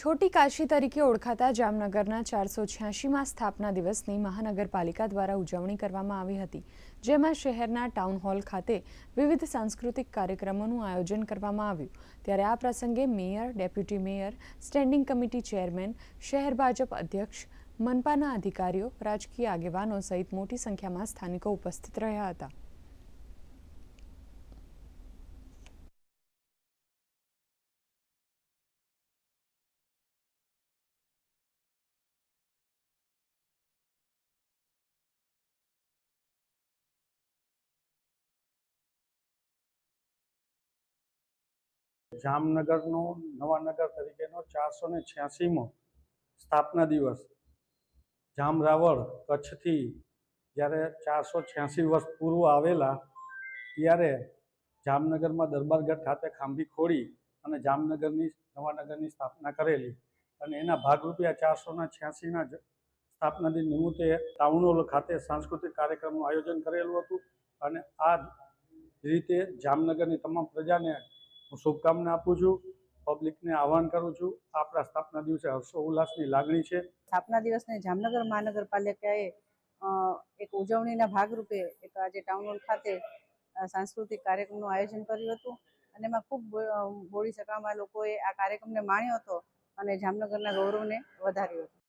छोटी काशी तरीके ओळखाता जामनगરના 486માં સ્થાપના દિવસની મહાનગરપાલિકા દ્વારા ઉજવણી કરવામાં આવી હતી, જેમાં શહેરના ટાઉન હોલ ખાતે વિવિધ સાંસ્કૃતિક કાર્યક્રમોનું આયોજન કરવામાં આવ્યું। ત્યારે આ પ્રસંગે mayor, deputy mayor, standing committee chairman, શહેર ભાજપ અધ્યક્ષ, મનપાના અધિકારીઓ, રાજકીય આગેવાનો સહિત મોટી સંખ્યામાં સ્થાનિકો ઉપસ્થિત રહ્યા હતા। જામનગરનો નવાનગર તરીકેનો 486મો સ્થાપના દિવસ જામરાવળ કચ્છથી જ્યારે 486 વર્ષ પૂર્વ આવેલા ત્યારે જામનગરમાં દરબારગઢ ખાતે ખાંભી ખોડી અને નવાનગરની સ્થાપના કરેલી અને એના ભાગરૂપે 486ના સ્થાપના દિન નિમિત્તે ટાઉન હોલ ખાતે સાંસ્કૃતિક કાર્યક્રમનું આયોજન કરેલું હતું અને આ રીતે જામનગરની તમામ પ્રજાને હું શુભકામના આપું છું, પબ્લિકને આહવાન કરું છું। આપણા સ્થાપના દિવસે હર્ષોલ્લાસની લાગણી છે। સ્થાપના દિવસને જામનગર મહાનગરપાલિકાએ એક ઉજવણીના ભાગરૂપે એક આજે ટાઉન હોલ ખાતે સાંસ્કૃતિક કાર્યક્રમનું આયોજન કર્યું હતું અને એમાં ખૂબ બોડી સકામાં લોકોએ આ કાર્યક્રમને માણ્યો હતો અને જામનગરના ગૌરવને વધાર્યો હતો।